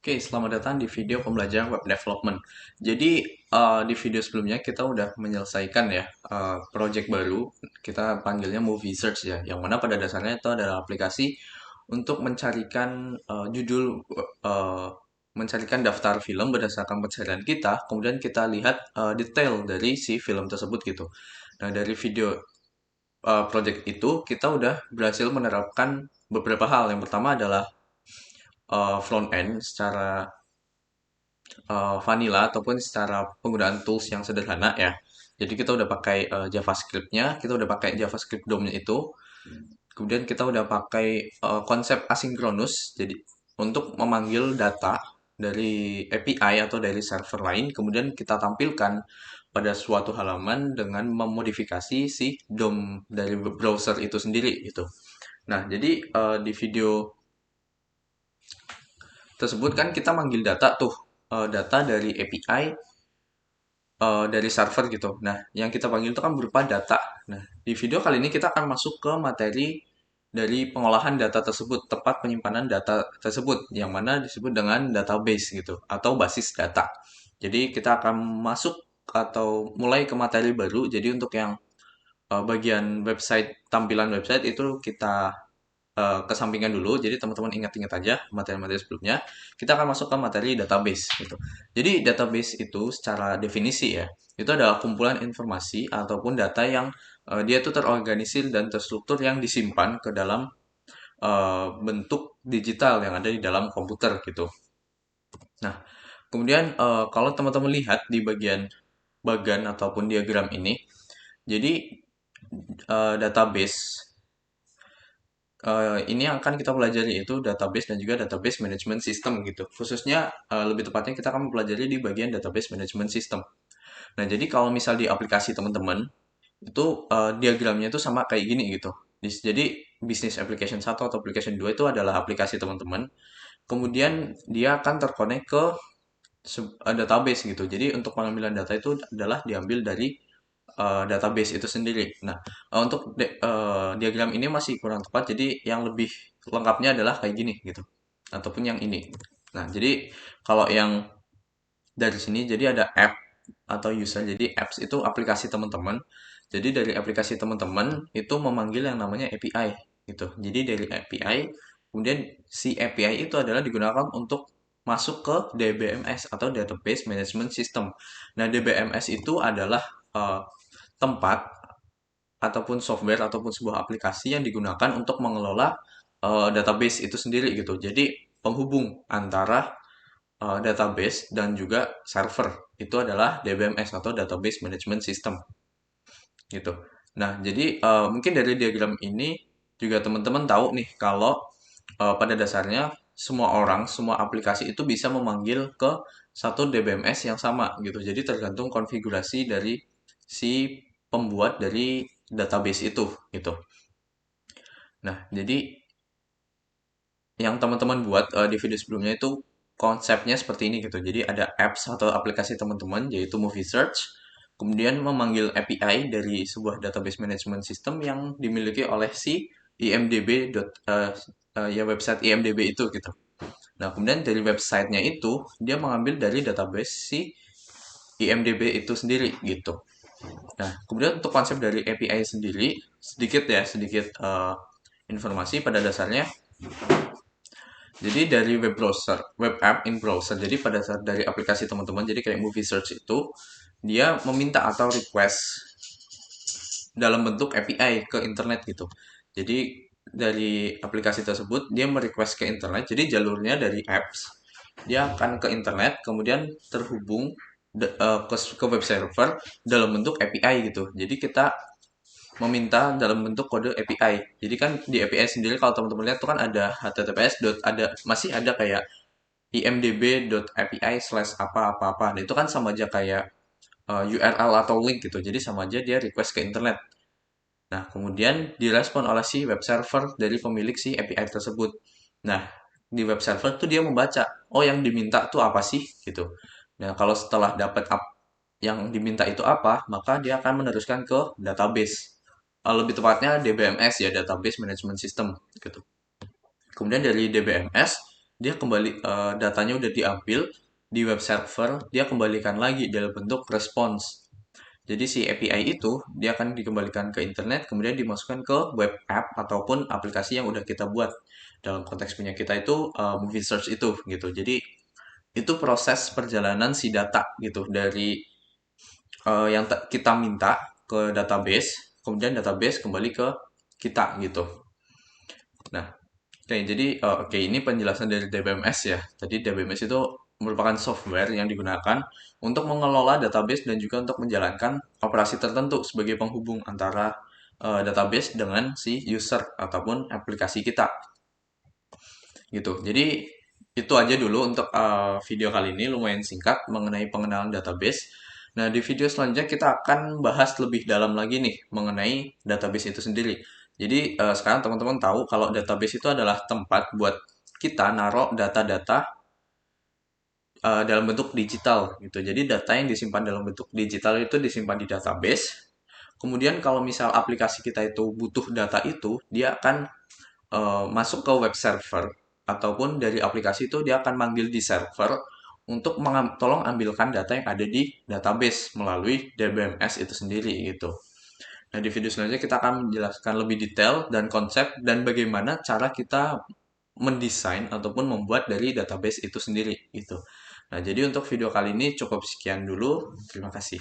Oke, selamat datang di video pembelajaran web development. Jadi, di video sebelumnya kita udah menyelesaikan ya, project baru, kita panggilnya Movie Search ya, yang mana pada dasarnya itu adalah aplikasi untuk mencarikan judul, eh, mencarikan daftar film berdasarkan pencarian kita, kemudian kita lihat detail dari si film tersebut gitu. Nah, dari video project itu, kita udah berhasil menerapkan beberapa hal. Yang pertama adalah front end secara vanilla ataupun secara penggunaan tools yang sederhana ya. Jadi kita udah pakai JavaScript-nya, kita udah pakai JavaScript DOM-nya itu. Kemudian kita udah pakai konsep asinkronus. Jadi untuk memanggil data dari API atau dari server lain, kemudian kita tampilkan pada suatu halaman dengan memodifikasi si DOM dari browser itu sendiri gitu. Nah, jadi di video tersebut kan kita manggil data tuh, data dari API dari server gitu. Nah, yang kita panggil itu kan berupa data. Nah, di video kali ini kita akan masuk ke materi dari pengolahan data tersebut, tempat penyimpanan data tersebut, yang mana disebut dengan database gitu, atau basis data. Jadi kita akan masuk atau mulai ke materi baru. Jadi untuk yang bagian website, tampilan website itu kita kesampingkan dulu. Jadi teman-teman ingat-ingat aja materi-materi sebelumnya. Kita akan masuk ke materi database gitu. Jadi database itu secara definisi ya, itu adalah kumpulan informasi ataupun data yang dia itu terorganisir dan terstruktur yang disimpan ke dalam bentuk digital yang ada di dalam komputer gitu. Nah, kemudian kalau teman-teman lihat di bagian bagan ataupun diagram ini, jadi database ini yang akan kita pelajari yaitu database dan juga database management system gitu. Khususnya lebih tepatnya kita akan mempelajari di bagian database management system. Nah, jadi kalau misal di aplikasi teman-teman itu diagramnya itu sama kayak gini gitu. Jadi business application satu atau application 2 itu adalah aplikasi teman-teman. Kemudian dia akan terkonek ke database gitu. Jadi untuk pengambilan data itu adalah diambil dari database itu sendiri. Nah, untuk diagram ini masih kurang tepat, jadi yang lebih lengkapnya adalah kayak gini gitu, ataupun yang ini. Nah, jadi kalau yang dari sini, jadi ada app atau user. Jadi apps itu aplikasi teman-teman. Jadi dari aplikasi teman-teman itu memanggil yang namanya API gitu. Jadi dari API, kemudian si API itu adalah digunakan untuk masuk ke DBMS atau Database Management System. Nah, DBMS itu adalah eh, tempat ataupun software ataupun sebuah aplikasi yang digunakan untuk mengelola database itu sendiri gitu. Jadi penghubung antara database dan juga server itu adalah DBMS atau Database Management System gitu. Nah, jadi mungkin dari diagram ini juga teman-teman tahu nih kalau pada dasarnya semua orang, semua aplikasi itu bisa memanggil ke satu DBMS yang sama gitu. Jadi tergantung konfigurasi dari si pembuat dari database itu gitu. Nah, jadi yang teman-teman buat di video sebelumnya itu konsepnya seperti ini gitu. Jadi ada apps atau aplikasi teman-teman yaitu Movie Search, kemudian memanggil API dari sebuah database management system yang dimiliki oleh si IMDb. Ya website IMDb itu gitu. Nah, kemudian dari websitenya itu dia mengambil dari database si IMDb itu sendiri gitu. Nah, kemudian untuk konsep dari API sendiri sedikit ya, sedikit informasi pada dasarnya. Jadi dari web browser, web app in browser. Jadi pada saat dari aplikasi teman-teman, jadi kayak movie search itu, dia meminta atau request dalam bentuk API ke internet gitu. Jadi dari aplikasi tersebut dia merequest ke internet. Jadi jalurnya dari apps dia akan ke internet, kemudian terhubung ke web server dalam bentuk API gitu. Jadi kita meminta dalam bentuk kode API. Jadi kan di API sendiri kalau teman-teman lihat tuh kan ada https ada masih ada kayak imdb.api slash apa apa apa. Nah, itu kan sama aja kayak URL atau link gitu. Jadi sama aja dia request ke internet. Nah, kemudian direspon oleh si web server dari pemilik si API tersebut. Nah, di web server tuh dia membaca, oh yang diminta tuh apa sih gitu. Nah, kalau setelah dapat yang diminta itu apa, maka dia akan meneruskan ke database. Lebih tepatnya DBMS ya, Database Management System gitu. Kemudian dari DBMS dia kembali datanya udah diambil di web server, dia kembalikan lagi dalam bentuk response. Jadi si API itu dia akan dikembalikan ke internet, kemudian dimasukkan ke web app ataupun aplikasi yang udah kita buat. Dalam konteks punya kita itu movie search itu gitu. Jadi itu proses perjalanan si data gitu dari yang kita minta ke database, kemudian database kembali ke kita gitu. Nah, oke, jadi oke ini penjelasan dari DBMS ya. Tadi DBMS itu merupakan software yang digunakan untuk mengelola database dan juga untuk menjalankan operasi tertentu sebagai penghubung antara database dengan si user ataupun aplikasi kita gitu. Jadi itu aja dulu untuk video kali ini lumayan singkat mengenai pengenalan database. Nah, di video selanjutnya kita akan bahas lebih dalam lagi nih mengenai database itu sendiri. Jadi sekarang teman-teman tahu kalau database itu adalah tempat buat kita naruh data-data dalam bentuk digital gitu. Jadi data yang disimpan dalam bentuk digital itu disimpan di database. Kemudian kalau misal aplikasi kita itu butuh data itu, dia akan masuk ke web server ataupun dari aplikasi itu dia akan manggil di server untuk tolong ambilkan data yang ada di database melalui DBMS itu sendiri gitu. Nah, di video selanjutnya kita akan menjelaskan lebih detail dan konsep dan bagaimana cara kita mendesain ataupun membuat dari database itu sendiri gitu. Nah, jadi untuk video kali ini cukup sekian dulu. Terima kasih.